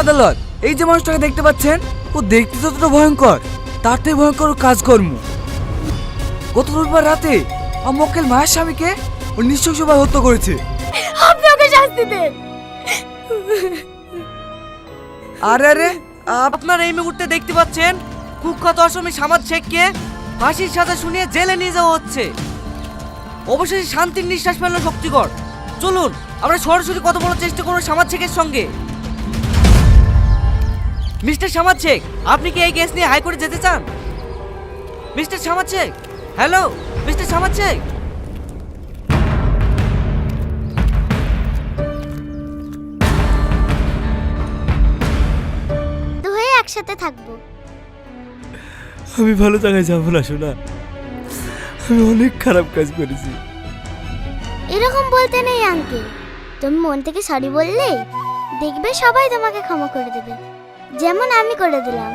আদালত। এই যে মানুষটাকে দেখতে পাচ্ছেন, ও দেখতে যতটা ভয়ঙ্কর তার থেকে ভয়ঙ্কর ওর কাজকর্ম। গত রবিবার রাতে মক্কেল মায়ের স্বামীকে ও নৃশংসভাবে হত্যা করেছে। আপনি ওকে শাস্তি দেন। আরে আরে আপনারা এই মুহূর্তে দেখতে পাচ্ছেন কুখ্যাত অসমী সামাদ শেখকে ফাঁসির সাজা শুনিয়ে জেলে নিয়ে যাওয়া হচ্ছে। অবশেষে শান্তির নিঃশ্বাস ফেলল শক্তিগড়। চলুন আমরা সরাসরি কথা বলার চেষ্টা করব সামাদ শেখের সঙ্গে। মিস্টার সামাদ শেখ, আপনি কি এই কেস নিয়ে হাইকোর্টে যেতে চান? Mister Samad Sheikh, hello mister Samad Sheikh. তো হয়ে একসাথে থাকবো। আমি ভালো জায়গায় যাবো না সোনা, আমি অনেক খারাপ কাজ করেছি। এরকম বলতে নেই আঙ্কেল, তুমি মন থেকে সরি বললে দেখবে সবাই তোমাকে ক্ষমা করে দেবে, যেমন আমি করে দিলাম।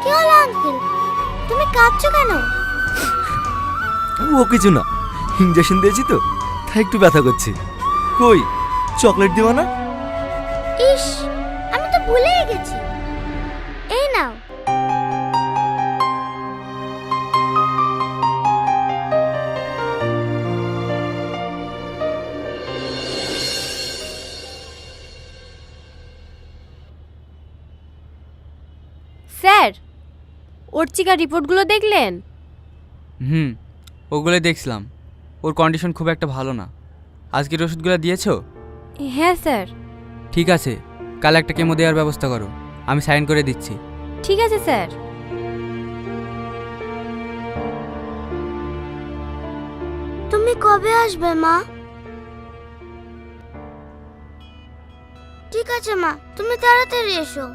কি হলো আঙ্কেল, তুমি কাঁদছো কেন? ও কিছু না, ইঞ্জেকশন দিয়েছি তো তাই একটু ব্যথা করছে। কই চকলেট দিবা না? ইস, আমি তো ভুলেই গেছি। এই নাও। স্যার, ওর রিপোর্টগুলো দেখলেন? ওগুলো দেখছিলাম। ওর কন্ডিশন খুব একটা ভালো না। আজকের ওষুধগুলো দিয়েছো? হ্যাঁ স্যার। ঠিক আছে, কাল একটা কেমো দেওয়ার ব্যবস্থা করো, আমি সাইন করে দিচ্ছি। ঠিক আছে স্যার। তুমি কবে আসবে মা? ঠিক আছে মা, তুমি তাড়াতাড়ি এসো।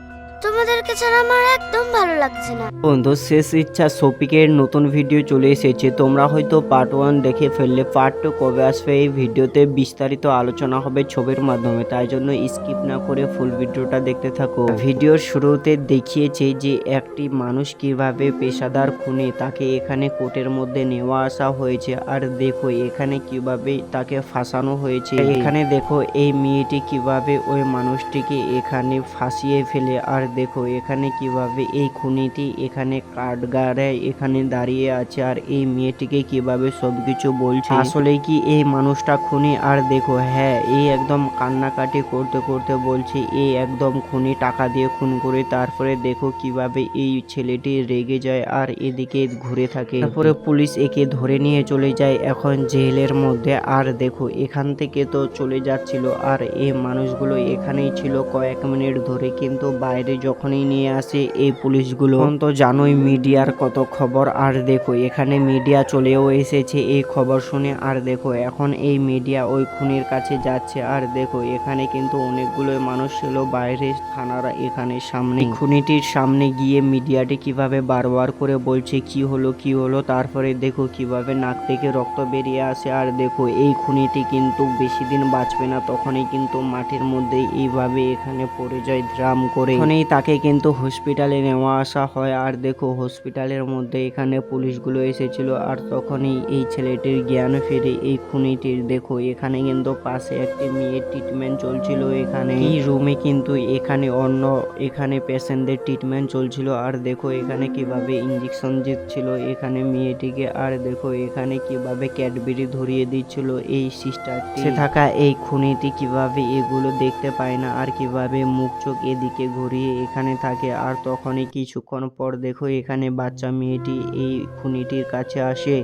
তোমাদেরকে ছাড়া আমার একদম ভালো লাগছে না। বন্ধু, শেষ ইচ্ছা শফিকের নতুন ভিডিও চলে এসেছে। তোমরা হয়তো পার্ট 1 দেখে ফেললে, পার্ট 2 কবে আসবে এই ভিডিওতে বিস্তারিত আলোচনা হবে ছবির মাধ্যমে, তাই জন্য স্কিপ না করে ফুল ভিডিওটা দেখতে থাকো। ভিডিওর শুরুতে দেখিয়েছে যে একটি মানুষ কিভাবে পেশাদার খুনে তাকে এখানে কোর্টের মধ্যে নেওয়া আসা হয়েছে, আর দেখো এখানে কিভাবে তাকে ফাঁসানো হয়েছে। এখানে দেখো এই মেয়েটি কিভাবে ওই মানুষটিকে এখানে ফাঁসিয়ে ফেলে, আর দেখো এখানে কিভাবে এই খুনিটি এখানে কাঠগড়ায় এখানে দাঁড়িয়ে আছে, আর এই মেয়েটিকে কিভাবে সবকিছু বলছে। আসলে কি এই মানুষটা খুনি? আর দেখো হ্যাঁ, এই একদম কান্নাকাটি করতে করতে বলছে এই একদম খুনি, টাকা দিয়ে খুন করে। তারপরে দেখো কিভাবে এই ছেলেটি রেগে যায় আর এদিকে ঘুরে থাকে। তারপরে পুলিশ একে ধরে নিয়ে চলে যায় এখন জেলের মধ্যে। আর দেখো এখান থেকে তো চলে যাচ্ছিল, আর এই মানুষগুলো এখানেই ছিল কয়েক মিনিট ধরে, কিন্তু বাইরে যখনই নিয়ে আসে এই পুলিশগুলো, তখন তো জানোই মিডিয়ার কত খবর। আর দেখো এখানে মিডিয়া চলেও এসেছে এই খবর শুনে। আর দেখো এখন এই মিডিয়া ওই খুনির কাছে যাচ্ছে। আর দেখো এখানে কিন্তু অনেকগুলো মানুষ ছিল বাইরে থানারা এখানে সামনে। খুনিটির সামনে গিয়ে মিডিয়াটি কিভাবে বারবার করে বলছে কি হলো কি হলো। তারপরে দেখো কিভাবে নাক থেকে রক্ত বেরিয়ে আসে। আর দেখো এই খুনিটি কিন্তু বেশি দিন বাঁচবে না, তখনই কিন্তু মাটির মধ্যে এইভাবে এখানে পড়ে যায় ড্রাম করে। তাকে কিন্তু হসপিটালে নেওয়া আসা হয়। আর দেখো হসপিটালের মধ্যে এখানে পুলিশগুলো এসেছিল, আর তখনই এই ছেলেটির জ্ঞান ফিরে এই খুনিটির। দেখো এখানে কিন্তু পাশে একটি মেয়ের ট্রিটমেন্ট চলছিল এখানে এই রুমে, কিন্তু এখানে অন্য এখানে পেশেন্টদের ট্রিটমেন্ট চলছিল। আর দেখো এখানে কিভাবে ইঞ্জেকশন দিচ্ছিল এখানে মেয়েটিকে। আর দেখো এখানে কিভাবে ক্যাডবেরি ধরিয়ে দিচ্ছিল এই সিস্টারটি। সে থাকা এই খুনিটি কিভাবে এগুলো দেখতে পায় না, আর কিভাবে মুখ চোখ এদিকে ঘুরিয়ে এখানে থাকে। আর তখনই কিছুক্ষণ পর দেখো এখানে বাচ্চা মেয়েটি এই খুনিটির কাছে আসে,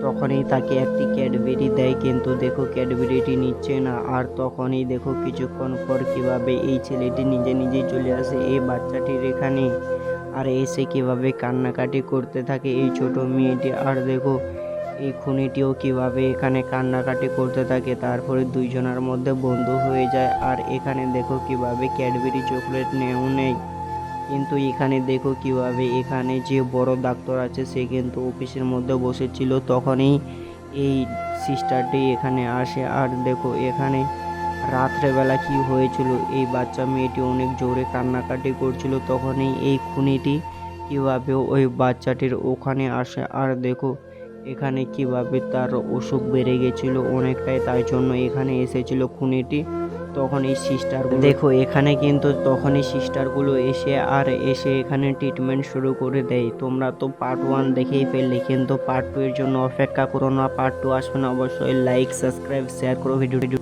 তখনই তাকে একটি ক্যাডবেরি দেয়, কিন্তু দেখো ক্যাডবেরিটি নিচ্ছে না। আর তখনই দেখো কিছুক্ষণ পর কিভাবে এই ছেলেটি নিজে নিজেই চলে আসে এই বাচ্চাটির এখানে, আর এসে কিভাবে কান্নাকাটি করতে থাকে এই ছোট মেয়েটি। আর দেখো এই খুনিটিও কিভাবে এখানে কান্নাকাটি করতে থাকে। তারপরে দুইজনের মধ্যে বন্ধু হয়ে যায়। আর এখানে দেখো কিভাবে ক্যাডবেরি চকলেট নেও নেয়, কিন্তু এখানে দেখো কিভাবে এখানে যে বড় ডাক্তার আছে সে কিন্তু অফিসের মধ্যে বসেছিল, তখনই এই সিস্টারটি এখানে আসে। আর দেখো এখানে রাত্রেবেলা কি হয়েছিল, এই বাচ্চা মেয়েটি অনেক জোরে কান্নাকাটি করছিল, তখনই এই খুনিটি কিভাবে ওই বাচ্চাটির ওখানে আসে। আর দেখো এখানে কিভাবে তার অসুখ বেড়ে গেছিল অনেকটাই, তাই জন্য এখানে এসেছিল খুনিটি। তখন এই সিস্টার দেখো এখানে কিন্তু তখন এই সিস্টারগুলো এসে এখানে ট্রিটমেন্ট শুরু করে দেয়। তোমরা তো পার্ট 1 দেখেই ফেললে, কিন্তু পার্ট 2 এর জন্য অপেক্ষা করো না। পার্ট 2 আসবে না, অবশ্যই লাইক সাবস্ক্রাইব শেয়ার করো ভিডিওটি।